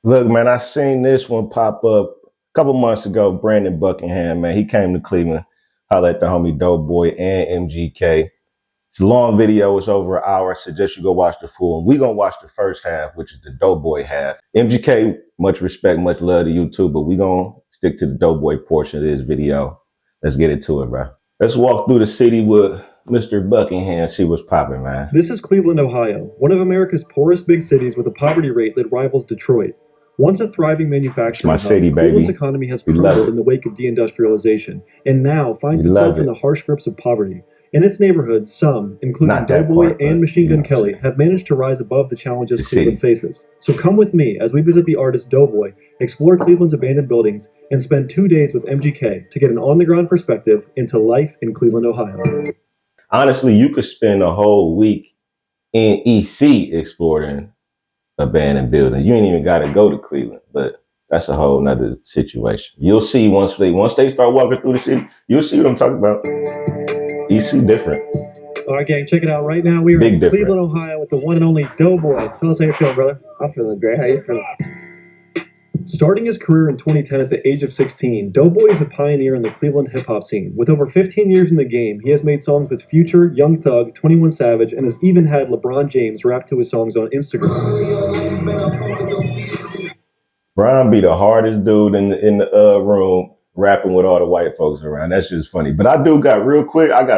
Look, man, I seen this one pop up a couple months ago. Brandon Buckingham, man, he came to Cleveland, hollered at the homie Doe Boy and MGK. It's a long video. It's over an hour. I suggest you go watch the full. And we're going to watch the first half, which is the Doe Boy half. MGK, much respect, much love to you too, but we're going to stick to the Doe Boy portion of this video. Let's get into it, bro. Let's walk through the city with Mr. Buckingham and see what's popping, man. This is Cleveland, Ohio, one of America's poorest big cities with a poverty rate that rivals Detroit. Once a thriving manufacturing hub, Cleveland's economy has crumbled in the wake of deindustrialization and now finds itself in the harsh grips of poverty. In its neighborhoods, some, including Doe Boy and Machine Gun Kelly, have managed to rise above the challenges Cleveland faces. So come with me as we visit the artist Doe Boy, explore Cleveland's abandoned buildings, and spend 2 days with MGK to get an on-the-ground perspective into life in Cleveland, Ohio. Honestly, you could spend a whole week in EC exploring abandoned buildings. You ain't even got to go to Cleveland, but that's a whole nother situation. You'll see once they start walking through the city, you'll see what I'm talking about. EC different. All right, gang, check it out right now. We are in Cleveland, Ohio with the one and only Doe Boy. Tell us how you're feeling, brother. I'm feeling great. How you feeling? Starting his career in 2010 at the age of 16, Doe Boy is a pioneer in the Cleveland hip-hop scene. With over 15 years in the game, he has made songs with Future, Young Thug, 21 Savage, and has even had LeBron James rap to his songs on Instagram. Brian be the hardest dude in the room rapping with all the white folks around. That's just funny. But I got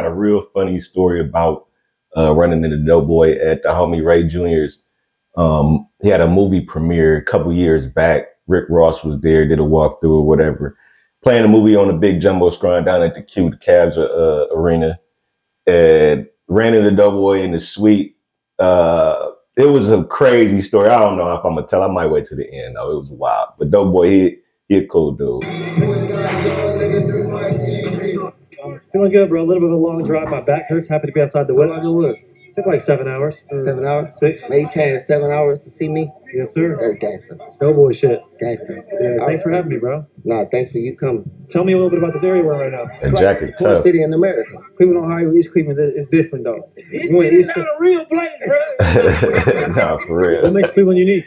a real funny story about running into Doe Boy at the homie Ray Jr.'s. He had a movie premiere a couple years back. Rick Ross was there, did a walkthrough or whatever, playing a movie on a big jumbo screen down at the Cavs arena, and ran into Doe Boy in the suite. It was a crazy story. I don't know if I'm gonna tell. I might wait to the end though. It was wild. But Doe Boy, he a cool dude. Feeling good, bro. A little bit of a long drive. My back hurts. Happy to be outside the weather. How long it was? Took like 7 hours. 7 hours? 6. Man, you came 7 hours to see me? Yes, sir. That's gangster. Doe Boy shit. Gangster. Yeah, thanks for having me, bro. Nah, thanks for you coming. Tell me a little bit about this area we're in right now. That jacket Poor tough. city in America. Cleveland, Ohio, East Cleveland is different though. It's not a real place, bro. Nah, for real. What makes Cleveland unique?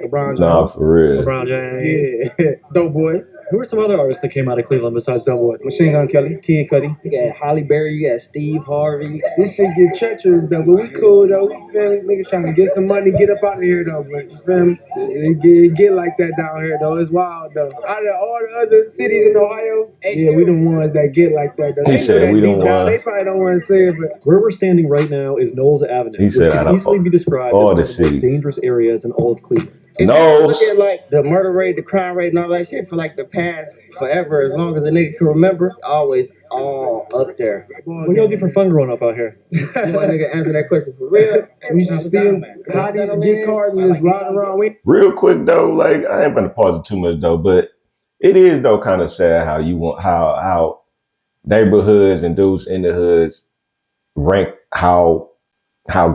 LeBron James. Nah, for real. LeBron James. Yeah. Doe Boy. Who are some other artists that came out of Cleveland besides Doe Boy? Machine Gun Kelly, Kid Cudi. You got Holly Berry, you got Steve Harvey. This shit get treacherous though, but we cool though. We feel niggas trying to get some money, get up out of here though. But you feel me? It get like that down here though. It's wild though. Out of all the other cities in Ohio, yeah, we the ones that get like that though. He said we don't want. They probably don't want to say it, but where we're standing right now is Knowles Avenue, he said which can easily be described as one of the most dangerous areas in all of Cleveland. Knowles. Look at like the murder rate, the crime rate, and all that shit for like the past forever, as long as a nigga can remember, always all up there. What y'all do for fun growing up out here? You want a nigga answer that question for real? We used to steal hotties and get cars and just ride around. Real quick though, like I ain't gonna pause it too much though, but it is though kind of sad how neighborhoods and dudes in the hoods rank how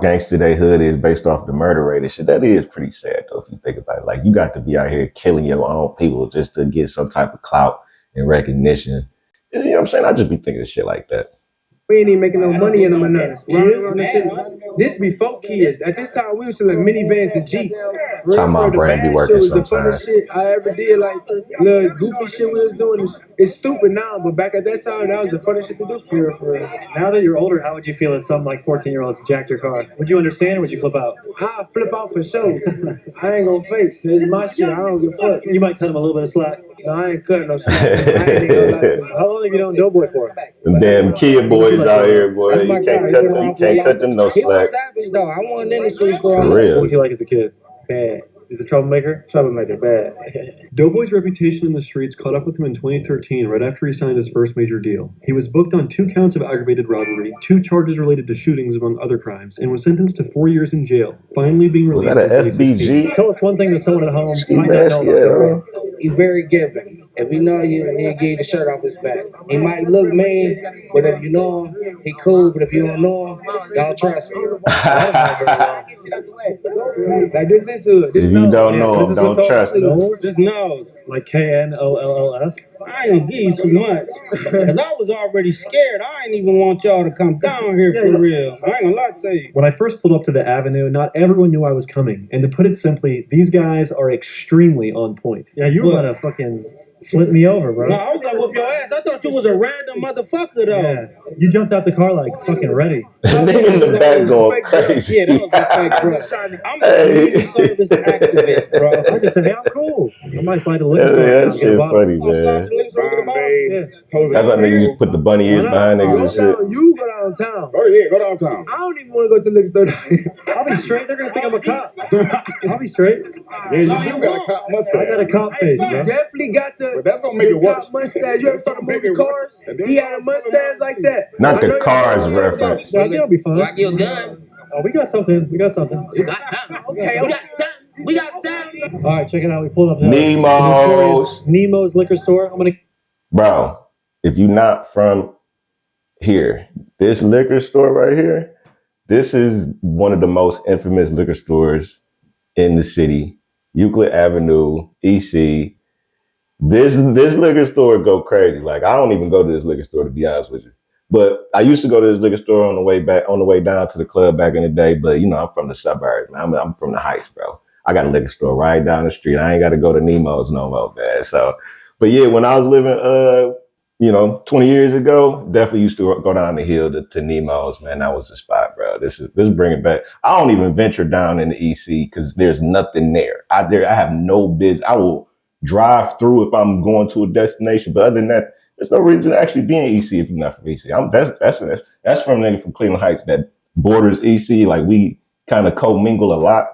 gangster they hood is based off the murder rate and shit. That is pretty sad though, if you think about it. Like you got to be out here killing your own people just to get some type of clout and recognition. You know what I'm saying? I just be thinking of shit like that. We ain't even making no money in them or nothing. This before kids. At this time, we used to like minivans and Jeeps. Time my brain be working sometimes. The funnest shit I ever did, like little goofy shit we was doing. It's stupid now, but back at that time, that was the funnest shit to do for real. Now that you're older, how would you feel if some like 14-year-olds jacked your car? Would you understand or would you flip out? I'll flip out for sure. I ain't gonna fake. It's my shit. I don't give a fuck. You might cut him a little bit of slack. No, I ain't cutting no slack. How long have you known Doe Boy for? Them damn kid boys out here, boy. You can't cut them no slack. He was savage though. I wasn't in the streets growing up. For real. What was he like as a kid? Bad. He's a troublemaker? Troublemaker, bad. Doe Boy's reputation in the streets caught up with him in 2013 right after he signed his first major deal. He was booked on 2 counts of aggravated robbery, 2 charges related to shootings among other crimes, and was sentenced to 4 years in jail, finally being released in 2016. Tell us one thing that someone at home might not know about Doe Boy. He's very giving. If he know you, he'll give you the shirt off his back. He might look mean, but if you know him, he cool. But if you don't know him, don't trust him. Like this is hood. This if you don't know him, don't trust him. Just Knowles. Like Knolls. I ain't gonna give you too much. Because I was already scared. I ain't even want y'all to come down here for real. I ain't gonna lie to you. When I first pulled up to the avenue, not everyone knew I was coming. And to put it simply, these guys are extremely on point. Yeah, you were gonna fucking flip me over, bro. No, I was gonna whoop your ass. I thought you was a random motherfucker, though. Yeah, you jumped out the car like fucking ready. The nigga in the back going crazy. Yeah, that was a fake, bro. I'm a service activist, bro. I just said, hey, I'm cool. I might slide the liquor store. That shit funny, man. That's how niggas used to put the bunny ears behind niggas and shit. You go downtown. Oh yeah, go downtown. I don't even want to go to the liquor store. I'll be straight. They're gonna think I'm a cop. I'll be straight. Yeah, you do got a cop mustache. I got a cop face, You bro. definitely got the. But that's gonna make it worse. Mustache. You ever saw the movie Cars? He had a mustache like that. Not the Cars reference. Yeah, that'll be fun. Like your gun. Oh, we got something. We got something. You got something. Okay, We got something. We got something. All right, check it out. We pulled up the Nemos. Nemos Liquor Store. I'm gonna. Bro, if you're not from here, this liquor store right here, this is one of the most infamous liquor stores in the city. Euclid Avenue, EC. This liquor store go crazy. Like, I don't even go to this liquor store, to be honest with you. But I used to go to this liquor store on the way down to the club back in the day. But you know, I'm from the suburbs, man. I'm from the Heights, bro. I got a liquor store right down the street. I ain't got to go to Nemo's no more, man. So, but yeah, when I was living, 20 years ago, definitely used to go down the hill to Nemo's, man. That was the spot, bro. This bring it back. I don't even venture down in the EC because there's nothing there. I have no business. I will drive through if I'm going to a destination, but other than that, there's no reason to actually be in EC if you're not from EC. That's from a nigga from Cleveland Heights that borders EC. Like, we kind of co-mingle a lot,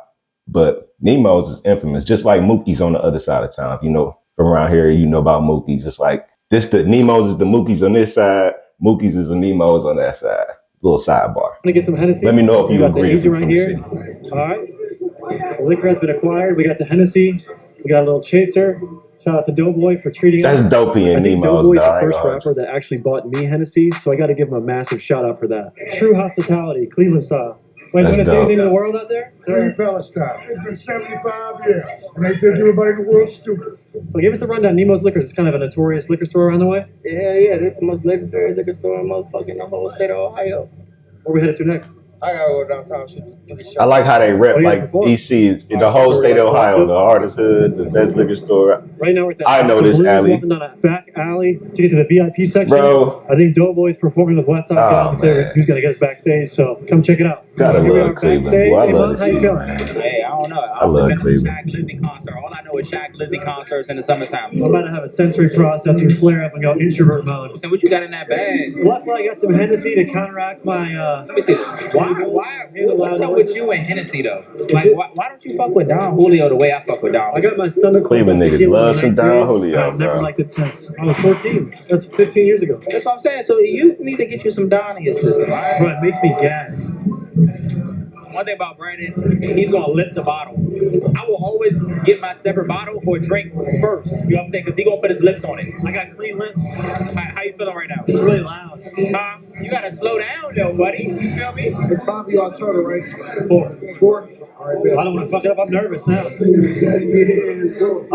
but Nemo's is infamous, just like Mookie's on the other side of town. If you know from around here, you know about Mookie's. Just like the Nemos is the Mookie's on this side, Mookie's is the Nemos on that side. Little sidebar. I'm gonna get some Hennessy. Let me know if you agree if you're right from here. the city. All right. The liquor has been acquired. We got the Hennessy. We got a little chaser. Shout out to Doe Boy for treating us. That's dopey and I think Nemos. Doe Boy's the first rapper that actually bought me Hennessy, so I got to give him a massive shout out for that. True hospitality, Cleveland style. Wait, you want to say anything to the world out there? Free Palestine. It's been 75 years, and they think everybody in the world stupid. So give us the rundown. Nemos Liquor is kind of a notorious liquor store around the way. Yeah, this is the most legendary liquor store in motherfucking the whole state of Ohio. Where we headed to next? I gotta go downtown. I like how they rep like EC, the whole state of Ohio, the hardest hood, the best liquor store. Right now we're at the I know this alley. Walking down a back alley to get to the VIP section. Bro. I think Doe Boy's performing with Westside Gunn. So who's gonna get us backstage? So come check it out. Gotta Here we love are Cleveland. backstage. Boy, I Hey, love man, to how see you it, feeling? man. Hey, I don't know. I love I've been to a Cleveland. Shaq Lizzy concert. All I know is Shaq Lizzy concerts in the summertime. I'm about to have a sensory processing flare up and go introvert mode. So what you got in that bag? Luckily, I got some Hennessy to counteract my. Let me see this. What's up with you and Hennessy though? Like, why don't you fuck with Don Julio the way I fuck with Don? I got my stomach. Cleveland niggas love some Don Julio, I've never bro. liked it since I was 14. That's 15 years ago. That's what I'm saying. So you need to get you some Don in your system, all right? Bro, it makes me gag. One thing about Brandon, he's gonna lip the bottle. I will always get my separate bottle or drink first. You know what I'm saying? Because he gonna put his lips on it. I got clean lips. How you feeling right now? It's really loud. You gotta slow down though, buddy. You feel me? It's 5 of y'all total, right? 4. All right, I don't want to fuck it up. I'm nervous now.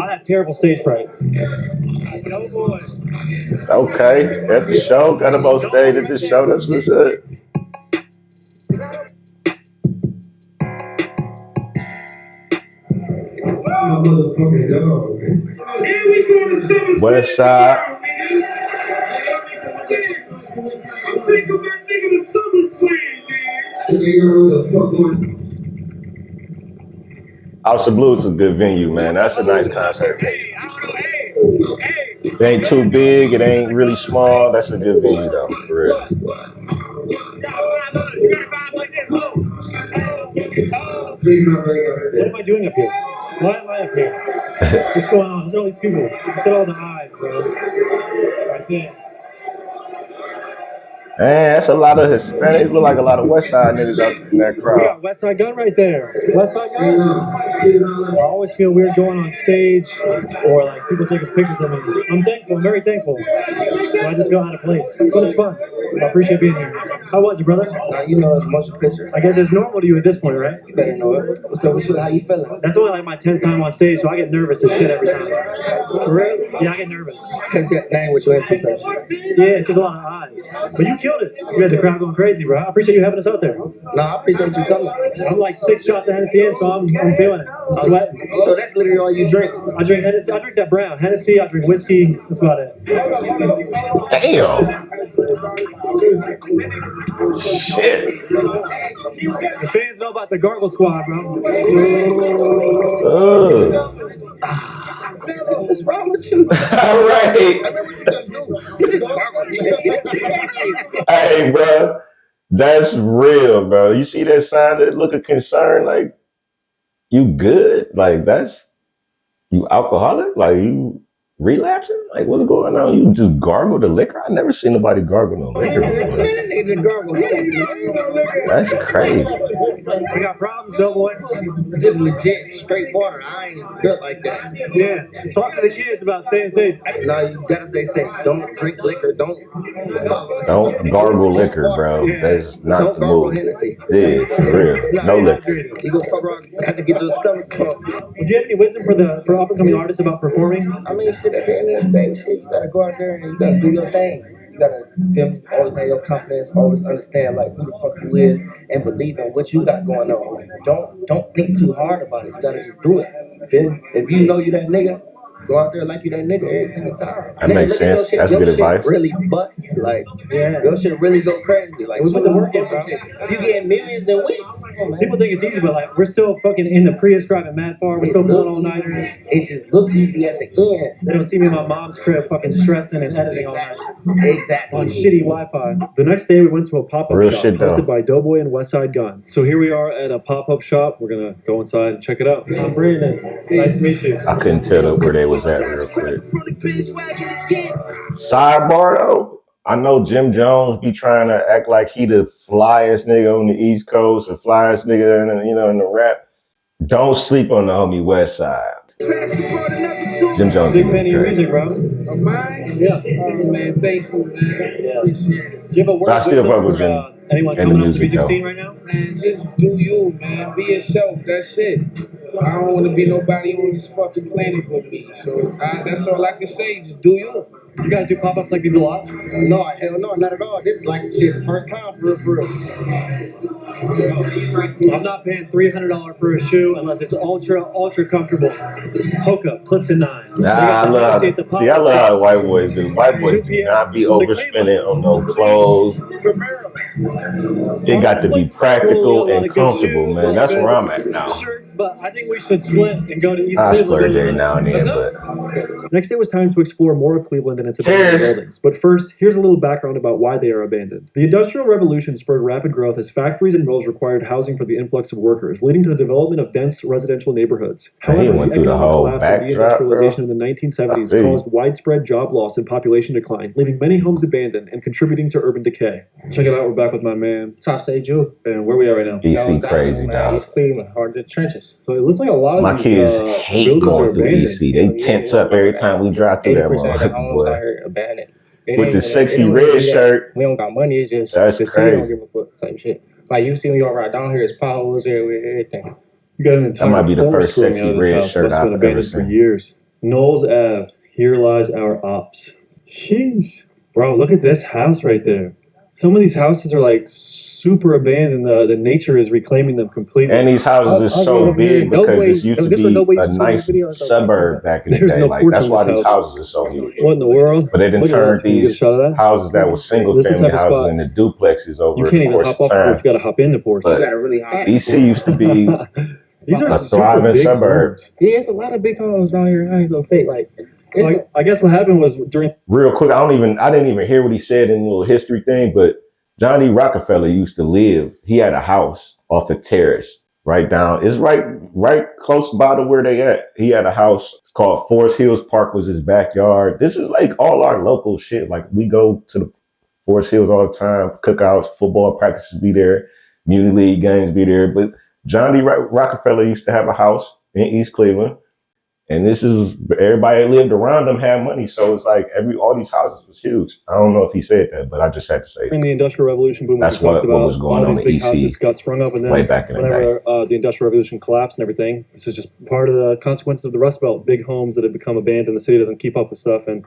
I have terrible stage fright. No boy. Okay, at the show, got him on stage at the show. That's what's up. motherfucking dog, man. Westside. House of Blues is a good venue, man. That's a nice concert. It ain't too big. It ain't really small. That's a good venue, though, for real. What am I doing up here? Why am I up here? What's going on? Look at all these people. Look at all the eyes, bro. Right there. Man, that's a lot of Hispanics. Look like a lot of Westside niggas out in that crowd. We got Westside Gunn right there. Westside Gunn. I always feel weird going on stage or like people taking pictures of me. I'm thankful. I'm very thankful. So I just got out of place. But it's fun. I appreciate being here. How was it, brother? You know, it's a motion picture. I guess it's normal to you at this point, right? You better know it. So, how you feeling? That's only like my 10th time on stage, so I get nervous as shit every time. For real? Yeah, I get nervous. Because that name what you into such. Yeah, it's just a lot of eyes. But you killed it. You had the crowd going crazy, bro. I appreciate you having us out there. No, I appreciate you coming. I'm like 6 shots of Hennessy in, so I'm feeling it. I'm sweating. So that's literally all you drink? I drink Hennessy. I drink that brown. Hennessy, I drink whiskey. That's about it. Damn. Shit. The fans know about the Gargle Squad, bro. What's wrong with you? All right. Hey, bro. That's real, bro. You see that sign, that look of concern, like, you good? Like, that's, you alcoholic? Like, you relapsing? Like, what's going on? You just gargle the liquor? I never seen nobody gargle no liquor before. That's crazy. We got problems, Doe Boy. This is legit, straight water. I ain't built like that. Yeah. Talk to the kids about staying safe. No, you gotta stay safe. Don't drink liquor. Don't gargle liquor, bro. Yeah. That's not don't the gargle move. Hennessy. Yeah, for real. No liquor. You go fuck around. Have to get your stomach pumped. Do you have any wisdom for up and coming artists about performing? I mean, shit. At the end of the day, shit, you gotta go out there and you gotta do your thing. You gotta feel me, always have your confidence, always understand like who the fuck you is, and believe in what you got going on. Like, don't think too hard about it. You gotta just do it. Feel me? If you know you that nigga, go out there like you that nigga every single time. That makes sense. That's good advice. Really, like, your shit really go crazy. Like, we put the work in, bro. You get millions in weeks. People think it's easy, but like we're still fucking in the Prius driving mad far. We're still pulling all-nighters. It just look easy at the end. They don't see me in my mom's crib fucking stressing and editing all night. Exactly. On shitty Wi-Fi. The next day we went to a pop-up shop hosted by Doe Boy and Westside Gunn. So here we are at a pop-up shop. We're gonna go inside and check it out. I'm Brandon. Nice to meet you. I couldn't tell where they was at real quick. Sidebar though, I know Jim Jones be trying to act like he the flyest nigga on the East Coast, the flyest nigga in the rap. Don't sleep on the homie Westside. Jim Jones. Big fan of your music, bro. Of mine? Yeah. Oh man, thank you, man. Yeah. Appreciate it. Give a word I still fuck with Jim. Anyone coming up the music scene right now? Man, just do you, man. Be yourself. That's it. I don't want to be nobody on this fucking planet but me. So that's all I can say. Just do you. You guys do pop-ups like these a lot? No, hell no, not at all. This is like shit, first time for real. I'm not paying $300 for a shoe unless it's ultra comfortable. Hoka, Clifton 9. I love how the white boys do. White boys do not be overspending on no clothes. It got to be practical and comfortable, man. That's where I'm at now. But I think we should split and go to East I Cleveland. splurge every now and then, but next day was time to explore more of Cleveland and its abandoned buildings. But first, here's a little background about why they are abandoned. The Industrial Revolution spurred rapid growth as factories and mills required housing for the influx of workers, leading to the development of dense residential neighborhoods. However, the economic collapse of deindustrialization in the 1970s caused widespread job loss and population decline, leaving many homes abandoned and contributing to urban decay. Check it out, we're back with my man, Top Say Jew. And where we are right now? EC crazy now. East Cleveland, hard to trenches. So it looks like a lot of my kids hate going through EC. They tense up every time we drive through that motherfucker. Abandoned. With the sexy red shirt. We don't got money. It's just that's the crazy. City don't give a fuck. Same shit. Like you see when you all right down here, it's potholes everywhere, everything. You got an entire that might be the first sexy red shirt I've ever seen. For years. Knowles Ave. Here lies our ops. Sheesh. Bro, look at this house right there. Some of these houses are like super abandoned. The nature is reclaiming them completely. And these houses are so big because this used to be a nice suburb back in the day. Like that's why these houses are so huge. What in the world? But they didn't turn these houses that were single family houses into duplexes over the course of time. You got to hop in the porch. But EC used to be a thriving suburb. Yeah, it's a lot of big homes down here. I ain't gonna fake like. So I guess what happened was during real quick. I didn't even hear what he said in the little history thing. But John D. Rockefeller used to live. He had a house off the terrace right down. It's right close by to where they at. He had a house. It's called Forest Hills Park. Was his backyard. This is like all our local shit. Like we go to Forest Hills all the time. Cookouts, football practices be there. Community league games be there. But John D. Rockefeller used to have a house in East Cleveland. And this is, everybody that lived around them had money. So it's like all these houses was huge. I don't know if he said that, but I just had to say in the Industrial Revolution boom, that's what was going on in big EC. Houses got sprung up, and then way back in the whenever the Industrial Revolution collapsed and everything, this is just part of the consequences of the Rust Belt. Big homes that have become abandoned. The city doesn't keep up with stuff, and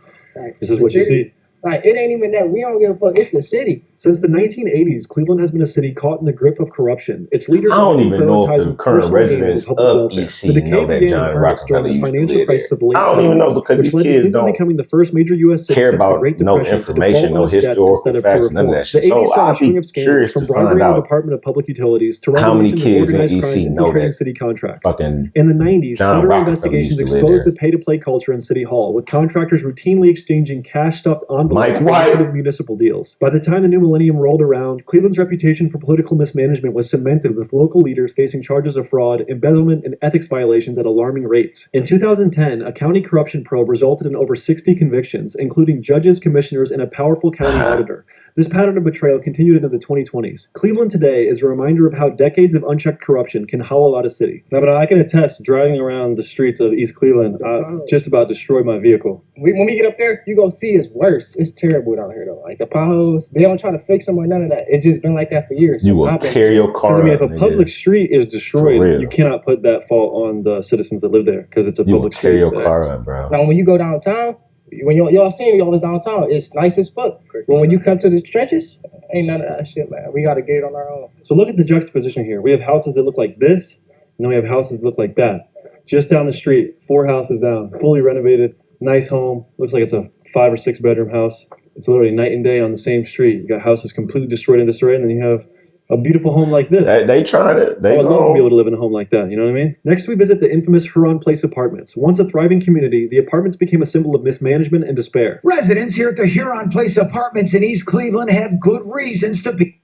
this is what you see. Like, it ain't even that. We don't give a fuck. It's the city. Since the 1980s, Cleveland has been a city caught in the grip of corruption. Its leaders I don't even know if the current residents of EC know that John Rockefeller used to live there. I don't even know because these kids don't becoming the first major U.S. care about no information, no historical facts, none of that shit. So I'd be curious to find out Department of Public Utilities to how many kids in EC know that city contracts. fucking in the 90s, John federal Rockefeller investigations used to live exposed there. the pay-to-play culture in City Hall, with contractors routinely exchanging cash-stuffed envelopes for municipal deals. By the time the new millennium rolled around, Cleveland's reputation for political mismanagement was cemented, with local leaders facing charges of fraud, embezzlement, and ethics violations at alarming rates. In 2010, a county corruption probe resulted in over 60 convictions, including judges, commissioners, and a powerful county auditor. This pattern of betrayal continued into the 2020s. Cleveland today is a reminder of how decades of unchecked corruption can hollow out a city. Now, but I can attest, driving around the streets of East Cleveland, I just about destroyed my vehicle. When we get up there, you gonna see it's worse. It's terrible down here though. Like the potholes, they don't try to fix them or none of that. It's just been like that for years. You will tear your car up. I mean, if a public street is destroyed, you cannot put that fault on the citizens that live there because it's a public street. You will tear your car up, bro. Now, when you go downtown, when y'all seen y'all was downtown, it's nice as fuck. But when you come to the trenches, ain't none of that shit, man. We gotta get it on our own. So look at the juxtaposition here. We have houses that look like this, and then we have houses that look like that. Just down the street, 4 houses down, fully renovated, nice home. Looks like it's a 5 or 6 bedroom house. It's literally night and day on the same street. You got houses completely destroyed and disarrayed, and then you have a beautiful home like this. They tried it. I would love to be able to live in a home like that. You know what I mean? Next, we visit the infamous Huron Place apartments. Once a thriving community, the apartments became a symbol of mismanagement and despair. Residents here at the Huron Place apartments in East Cleveland have good reasons to be.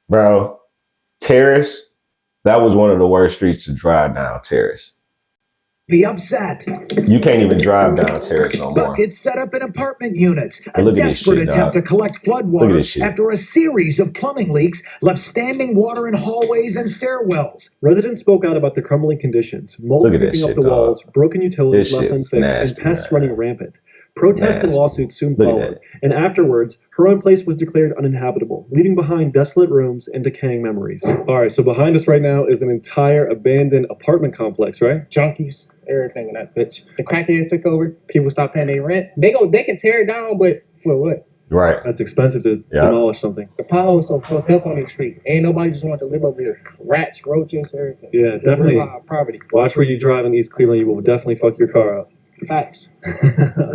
Bro, Terrace, that was one of the worst streets to drive down, Terrace. Be upset. You can't even drive down Terrace no more. Buckets set up in apartment units. A look at this desperate shit, attempt dog. to collect flood Look at water this shit. after a series of plumbing leaks left standing water in hallways and stairwells. Residents spoke out about the crumbling conditions, mold Look at this creeping up shit, the dog. walls, broken utilities This left shit unfixed, is and nasty, pests man. running rampant. Protests and Nasty. lawsuits soon Look at followed, that. and afterwards, Huron Place was declared uninhabitable, leaving behind desolate rooms and decaying memories. All right, so behind us right now is an entire abandoned apartment complex, right? Junkies, everything in that bitch. The crackheads took over. People stopped paying their rent. They can tear it down, but for what? Right. That's expensive to demolish something. The potholes so fucked up on the street. Ain't nobody just want to live over here. Rats, roaches, everything. Yeah, It's definitely. a real poverty. Watch where you drive in East Cleveland. You will definitely fuck your car up. Facts.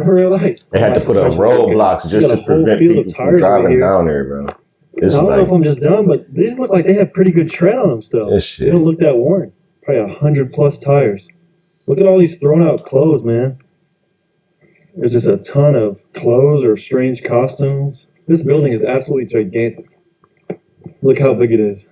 Real life. They had to put up roadblocks just to prevent people from driving down there, bro. It's I don't know like, if I'm just dumb, but these look like they have pretty good tread on them still. This shit. They don't look that worn. Probably 100+ tires. Look at all these thrown out clothes, man. There's just a ton of clothes or strange costumes. This building is absolutely gigantic. Look how big it is.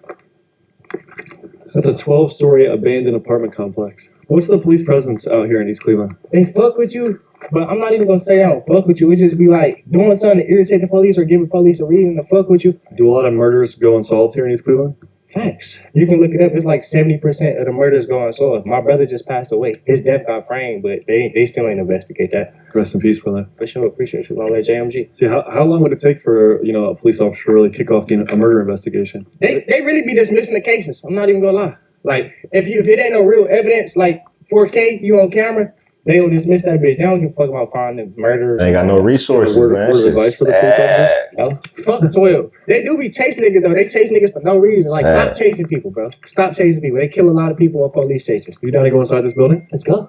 That's a 12-story abandoned apartment complex. What's the police presence out here in East Cleveland? They fuck with you, but I'm not even gonna say they don't fuck with you. It just be like doing something to irritate the police or giving police a reason to fuck with you. Do a lot of murders go unsolved here in East Cleveland? Facts. You can look it up. It's like 70% of the murders go unsolved. My brother just passed away. His death got framed, but they still ain't investigate that. Rest in peace, brother. For sure. Appreciate you. Long live JMG. See, how long would it take for a police officer to really kick off a murder investigation? They really be dismissing the cases. I'm not even gonna lie. Like if it ain't no real evidence, like 4K, you on camera, they will dismiss that bitch. They don't give a fuck about finding murders. they ain't got no resources, Word man. of It's advice just for the police officers? No. Fuck 12. They do be chasing niggas though. They chase niggas for no reason. Like Sad. stop chasing people, bro. Stop chasing people. They kill a lot of people on police chases. You down to go inside this building? Let's go.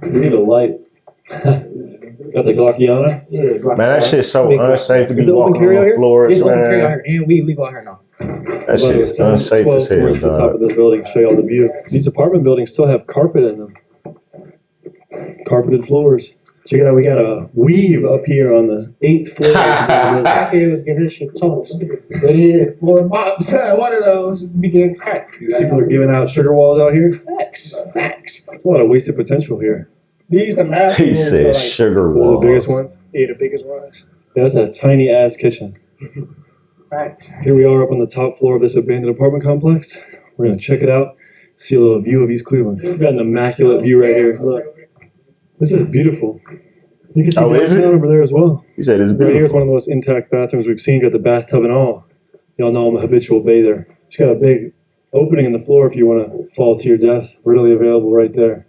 We need a light. Got the Glockiana? Yeah, Man, that shit's so Big unsafe to be Is it open walking carry out on here? floors, It's open carry out man. here, and we legal out here now. That shit is unsafe 12 as hell, stories to the top dog. of this building. Show you all the view. These apartment buildings still have carpet in them. Carpeted floors. Check it out. We got a weave up here on the 8th floor. Crackhead was getting his shit toast. But yeah, boy, box, one of those be getting cracked. People are giving out sugar walls out here. Facts. There's a lot of wasted potential here. These the massive He ones, said like, sugar One of walls. the biggest ones. yeah, the biggest ones. That's a tiny ass kitchen. Here we are up on the top floor of this abandoned apartment complex. We're gonna check it out, see a little view of East Cleveland. We've got an immaculate view right here. Look, this is beautiful. You can see downtown over there as well. You said it's beautiful. Right here's one of the most intact bathrooms we've seen. Got the bathtub and all. Y'all know I'm a habitual bather. It's got a big opening in the floor if you want to fall to your death. Readily available right there.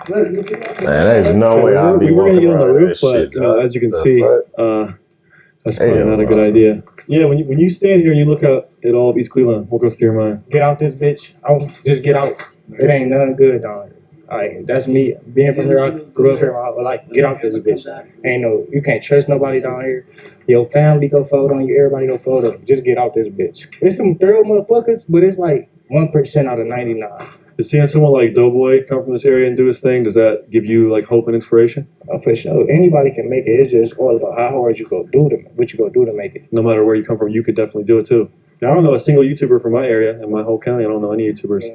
Man, there's no way I'll be walking around the roof, but as you can see, that's probably not a good idea. Yeah, when you stand here and you look out at all of East Cleveland, what goes through your mind? Get out this bitch. Just get out. It ain't nothing good, dog. Like, that's me. Being from here, I grew up here. Like, get out this bitch. You can't trust nobody down here. Your family go fold on you. Everybody go fold on you. Just get out this bitch. There's some thorough motherfuckers, but it's like 1% out of 99. Just seeing someone like Doe Boy come from this area and do his thing, does that give you like hope and inspiration? Oh, for sure. Anybody can make it. It's just all about how hard you go do what you go do to make it. No matter where you come from, you could definitely do it too. Now, I don't know a single YouTuber from my area and my whole county. I don't know any YouTubers.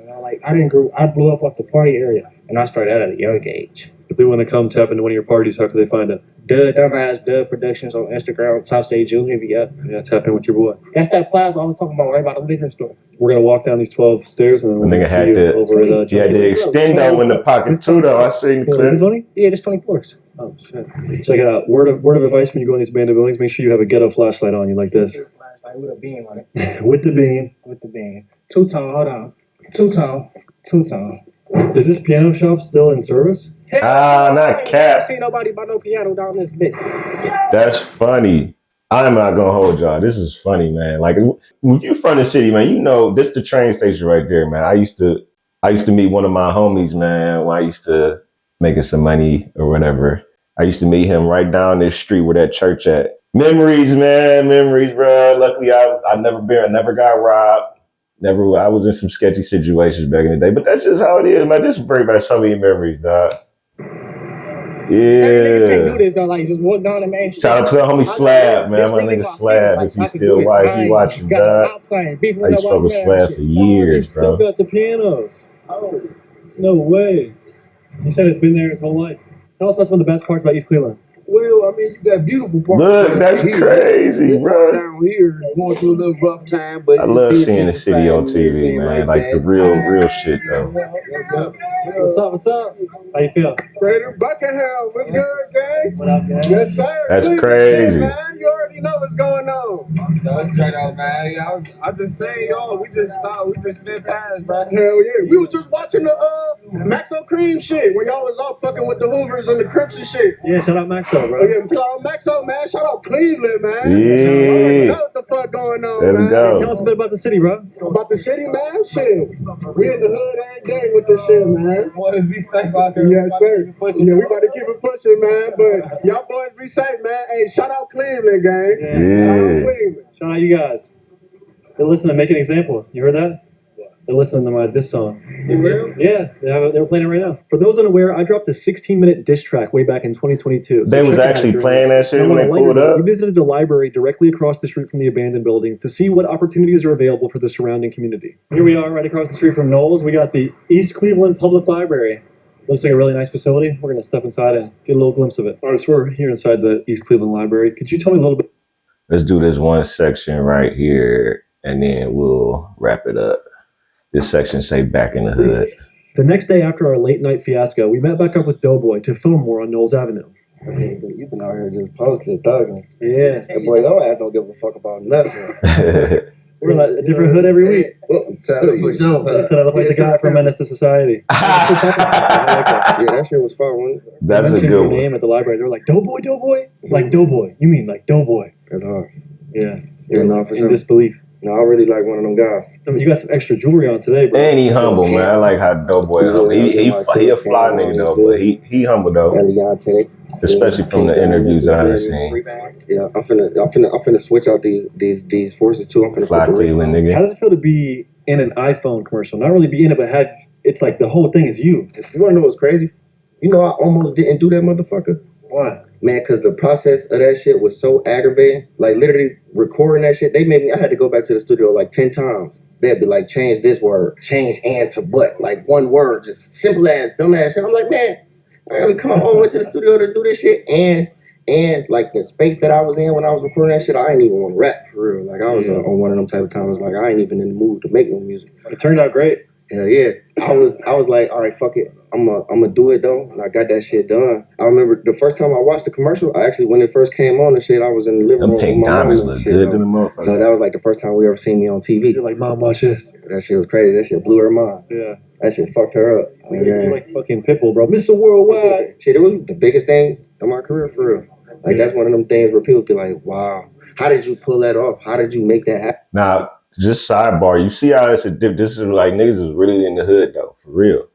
I blew up off the party area, and I started at a young age. If they want to come tap into one of your parties, how can they find it? Dumbass Productions on Instagram. Southside Jew, hit me up. Yeah, tap in with your boy. That's that plaza I was talking about, right by the liquor store. We're gonna walk down these 12 stairs and then we're gonna see you over at yeah, the extendo in the pocket too, though. I seen the clip. Is this 20? Yeah, there's 20 floors. Oh shit! Check it out. Word of advice when you go in these abandoned buildings: make sure you have a ghetto flashlight on you like this. With a beam on it. With the beam. With the beam. Too tall. Hold on. Too tall. Is this piano shop still in service? Not cap. I see nobody buy no piano down this bitch. That's funny. I'm not gonna hold y'all. This is funny, man. Like, if you from the city, man, you know this the train station right there, man. I used to meet one of my homies, man, when I used to making some money or whatever. I used to meet him right down this street where that church at. Memories, man, memories, bro. Luckily, I never got robbed. Never. I was in some sketchy situations back in the day, but that's just how it is, man. Just bring back so many memories, dog. Yeah. Some niggas can't do this though. Like, just walk down the main street. Shout out to the homie Slab, man. My nigga Slab, if you still white, if you watching, dog. I used to fuck with Slab for years, bro. Still got the pianos. Oh, no way. You said it's been there his whole life. Tell us about some of the best parts about East Cleveland. Well, I mean, you got beautiful parts. Look, that's crazy, bro. Down here, going through a little rough time, but I love seeing the city on TV, man. Like the real shit, though. What's up? How you feel? Brandon Buckingham, what's good, gang? What up, gang? Yes, sir. That's Please, crazy. Man. You already know what's going on. That's straight out, man. Yeah, I just saying, yo, we just spit past, bro. Hell yeah. We was just watching the Maxo Cream shit when y'all was all fucking with the Hoovers and the Crips and shit. Yeah, shout out Maxo, bro. Oh, yeah, shout out Maxo, man. Shout out Cleveland, man. Yeah. Know what the fuck going on, Let's man. go. Tell us a bit about the city, bro. About the city, man? Shit. We in the hood every day with this shit, man. Boys, be safe out there. Yes, sir. Yeah, we about to keep it pushing, man. But y'all boys be safe, man. Hey, shout out Cleveland, gang. Yeah. Shout out Cleveland. Shout out you guys. They're listening to Make an Example. You heard that? They're listening to my diss song. Yeah, they were playing it right now. For those unaware, I dropped a 16-minute diss track way back in 2022. They was actually playing that shit when they pulled up? We visited the library directly across the street from the abandoned buildings to see what opportunities are available for the surrounding community. Here we are right across the street from Knowles. We got the East Cleveland Public Library. Looks like a really nice facility. We're going to step inside and get a little glimpse of it. All right, so we're here inside the East Cleveland Library. Could you tell me a little bit? Let's do this one section right here, and then we'll wrap it up. This section say back in the hood. The next day after our late night fiasco, we met back up with Doe Boy to film more on Knowles Avenue. You've been out here just posting, thugging. Yeah. That boy, your ass don't give a fuck about nothing. We're in a different hood every week. I'm telling you. For sure. I said I look like the guy from Menace to Society. Yeah, that shit was fun, wasn't it? That's a good your one. name at the library. They were like, Doe Boy, Doe Boy? Like Doe Boy. You mean like Doe Boy? That's hard. Yeah. Yeah, no, for In sure. disbelief. No, I really like one of them guys. I mean, you got some extra jewelry on today, bro. And he humble, man. I like how Doe Boy humble. He a fly nigga though, but he humble though. Especially from the interviews that I've seen. Yeah, I'm finna switch out these forces too. I'm finna Fly Cleveland nigga. How does it feel to be in an iPhone commercial? Not really be in it, but it's like the whole thing is you. You wanna know what's crazy? You know I almost didn't do that motherfucker. Why? Man, because the process of that shit was so aggravating. Like, literally recording that shit, I had to go back to the studio like 10 times. They'd be like, change this word, change and to but. Like, one word, just simple ass, dumb ass shit. I'm like, man, I gotta come all the way to the studio to do this shit. And And like the space that I was in when I was recording that shit, I ain't even want to rap for real. Like I was on one of them type of times. Like I ain't even in the mood to make no music. It turned out great. Hell yeah. I was like, all right, fuck it. I'm gonna do it though. And I got that shit done. I remember the first time I watched the commercial, I actually, when it first came on and shit, I was in the living room. Them pink diamonds look good to the motherfucker. So that was like the first time we ever seen me on TV. You're like, Mom, watch this. That shit was crazy. That shit blew her mind. Yeah. That shit fucked her up. You're like fucking Pitbull, bro. Mr. Worldwide. Shit, it was the biggest thing in my career for real. Like that's one of them things where people be like, wow, how did you pull that off? How did you make that happen? Now, just sidebar, you see how this is like niggas is really in the hood though, for real.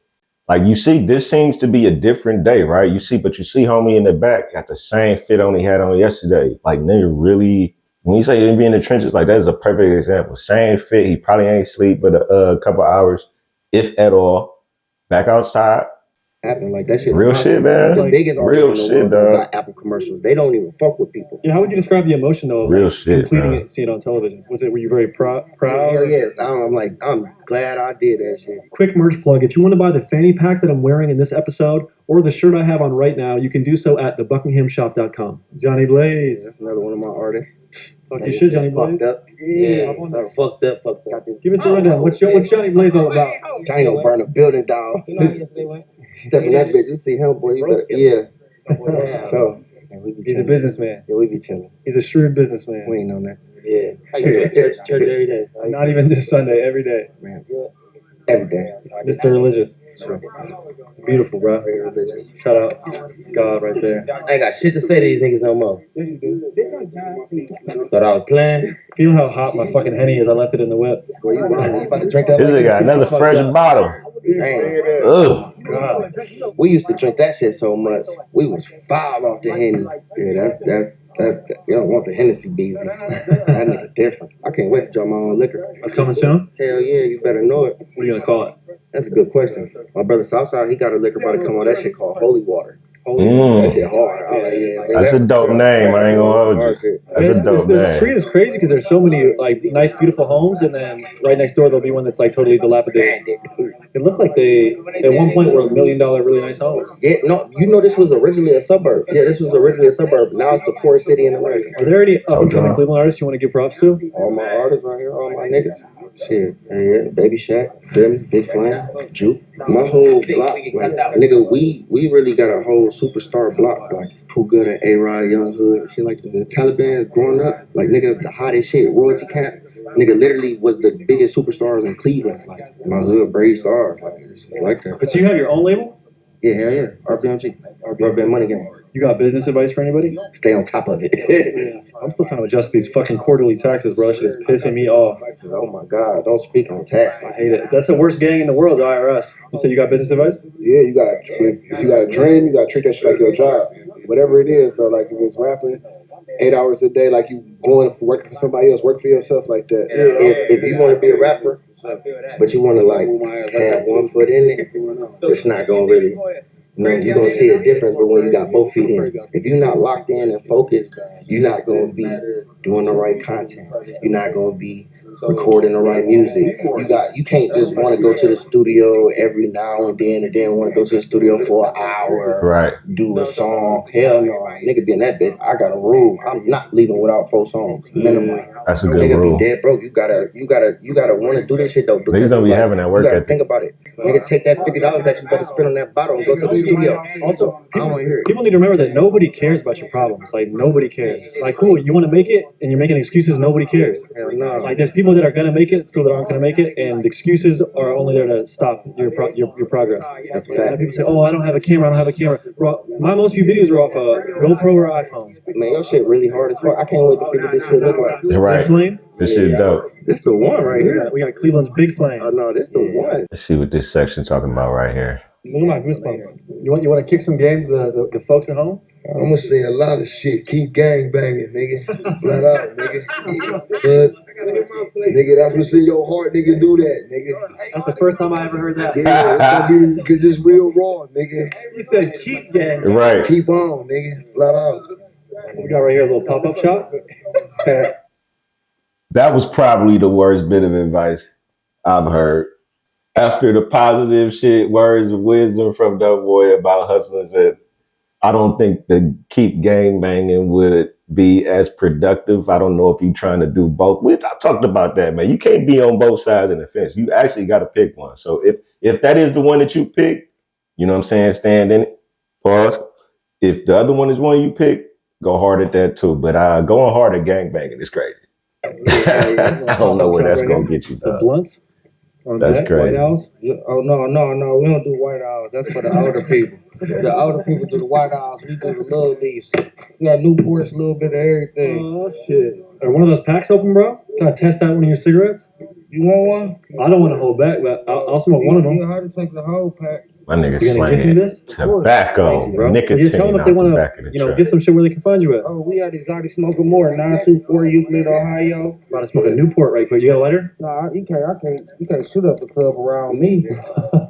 Like you see, this seems to be a different day, right? You see homie in the back got the same fit on he had on yesterday. Like nigga really, when you say he be in the trenches, like that's a perfect example. Same fit, he probably ain't sleep but a couple hours, if at all. Back outside. Happening like that shit. Real shit, man. The biggest real shit, dog. Got Apple commercials. They don't even fuck with people. Yeah, how would you describe the emotion though? Of, real like, shit. Completing man. it, seeing it on television. Were you very proud? Hell yeah. I'm glad I did that shit. Quick merch plug. If you want to buy the fanny pack that I'm wearing in this episode or the shirt I have on right now, you can do so at thebuckinghamshop.com. Johnny Blaze. That's another one of my artists. Fuck your shit, Johnny Blaze. Fucked up. Yeah. Fucked up. Give us the rundown. What's Johnny Blaze all about? Johnny gonna burn a building down. Step in that bitch, you see him, boy. You better, yeah. So he's a businessman. Yeah, we be chilling. He's a shrewd businessman. We ain't on that. Yeah. How you doing? Church every day. Not even just Sunday, every day. Man, every day. Mr. Religious. Sure. It's beautiful, bro. Very religious. Shout out God right there. I ain't got shit to say to these niggas no more. Thought I was playing. Feel how hot my fucking Henny is. I left it in the whip. Boy, you about to drink that? This nigga got another fresh bottle. Damn. Ugh. God. We used to drink that shit so much. We was foul off the Henny. Yeah, that's you don't want the Hennessy beezy. That nigga different. I can't wait to draw my own liquor. That's coming soon? Hell yeah, you better know it. What are you gonna call it? That's a good question. My brother Southside, he got a liquor about to come on. That shit called Holy Water. That shit hard. That's a dope name. I ain't gonna hold you. That's a dope name. The street is crazy because there's so many like nice, beautiful homes, and then right next door there'll be one that's like totally dilapidated. It looked like they at one point were $1 million really nice homes. Yeah, no, you know this was originally a suburb. Yeah, this was originally a suburb. Now it's the poorest city in America. Are there any upcoming Cleveland artists you want to give props to? All my artists right here, all my niggas. Shit, yeah, Baby Shaq, Big Flame, Juke. My whole block, like, nigga, we really got a whole superstar block, like Pooh Good and A-Rod, Young Hood, shit like the Taliban growing up, like nigga, the hottest shit, Royalty Cap, nigga literally was the biggest superstars in Cleveland, like my hood, Brave Stars, like that. But so you have your own label? Yeah, hell yeah, RBMG, Urban Money Game. You got business advice for anybody? Stay on top of it. Yeah. I'm still trying to adjust these fucking quarterly taxes, bro. That shit is pissing me off. Oh my God, don't speak on tax. I hate it. That's the worst gang in the world, the IRS. You said you got business advice? Yeah, you got, if you got a dream, you got to treat that shit like your job. Whatever it is, though, like if it's rapping, 8 hours a day, like you going for working for somebody else, work for yourself like that. If you want to be a rapper, but you want to like have one foot in it, it's not going to really... You know, you're going to see a difference, but when you got both feet in, if you're not locked in and focused, you're not going to be doing the right content. You're not going to be recording the right music. You can't just want to go to the studio every now and then want to go to the studio for an hour, right? Do a song. Hell no, nigga be in that bitch. I got a rule. I'm not leaving without 4 songs minimum. That's a good nigga rule. Be dead broke. You gotta want to do this shit though. Niggas don't be having that work ethic. Think about it. Nigga, take that $50 that you better spend on that bottle and go to the studio. Also, people need to remember that nobody cares about your problems. Like nobody cares. Like cool, you want to make it and you're making excuses. Nobody cares. Hell no. Like there's people that are gonna make it. There's people that aren't gonna make it, and the excuses are only there to stop your progress. That's a fact. People say, "Oh, I don't have a camera. Bro, my most few videos are off a GoPro or iPhone. Man, your shit really hard as fuck. I can't wait to see what this shit look like. You're right. Flame? This shit dope. This the one right here. We got Cleveland's Big Flame. Oh no, this the one. Let's see what this section talking about right here. Look at my goosebumps. You want to kick some game to the folks at home? I'm gonna say a lot of shit. Keep gang banging, nigga. Flat out, nigga. But, nigga, that's what's in your heart, nigga. Do that, nigga. That's the first time I ever heard that. Yeah, because it's real raw, nigga. You said keep gang. Right. Keep on, nigga. Flat out. We got right here a little pop-up shop. That was probably the worst bit of advice I've heard. After the positive shit, words of wisdom from Doe Boy about hustlers at I don't think the keep gang banging would be as productive. I don't know if you're trying to do both. I talked about that, man. You can't be on both sides of the fence. You actually got to pick one. So if that is the one that you pick, you know what I'm saying, stand in it. Pause. If the other one is one you pick, go hard at that too. But going hard at gang banging is crazy. I don't know where that's going to get you. The blunts? That's crazy. White House? Oh, no. We don't do White House. That's for the older people. The older people do the White House. We do the little leaves. We got Newports, a little bit of everything. Oh, shit. Are one of those packs open, bro? Can I test out one of your cigarettes? You want one? I don't want to hold back, but I'll smoke one of them. You know how to take the whole pack. My nigga slaying tobacco, nicotine. You tell them if they want to, get some shit where they can find you at. Oh, we at Exotic Smoking More, 924 Euclid, Ohio. About to smoke a Newport right quick. You got a lighter? Nah, you can't shoot up the club around me.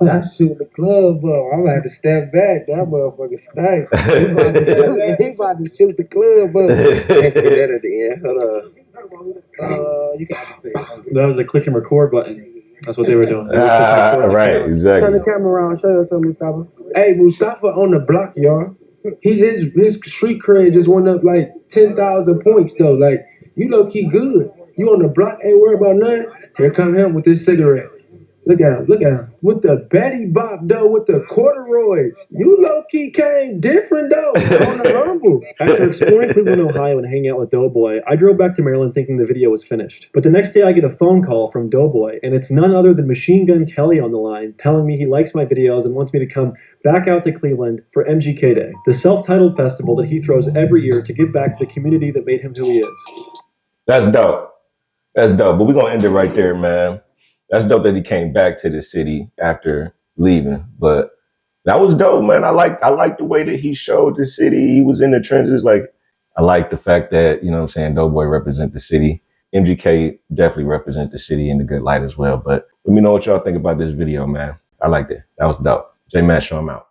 I shoot the club up. I'm gonna have to step back. That motherfucker stank. He about to shoot the club up. That at the end. Hold on. You can have it. That was the click and record button. That's what they were doing. Right, exactly. Turn the camera around. Show us something, Mustafa. Hey, Mustafa on the block, y'all. His street cred just went up like 10,000 points though. Like, you low key good. You on the block, ain't worried about nothing. Here come him with this cigarette. Look at him. With the Betty Bop though, with the corduroys. You low key came different though. On the humble. After exploring Cleveland, Ohio and hanging out with Doe Boy, I drove back to Maryland thinking the video was finished. But the next day I get a phone call from Doe Boy, and it's none other than Machine Gun Kelly on the line, telling me he likes my videos and wants me to come back out to Cleveland for MGK Day, the self-titled festival that he throws every year to give back to the community that made him who he is. That's dope. But we're gonna end it right there, man. That's dope that he came back to the city after leaving. But that was dope, man. I like the way that he showed the city. He was in the trenches. Like, I like the fact that, you know what I'm saying, Doe Boy represent the city. MGK definitely represent the city in the good light as well. But let me know what y'all think about this video, man. I liked it. That was dope. J-Man, show him out.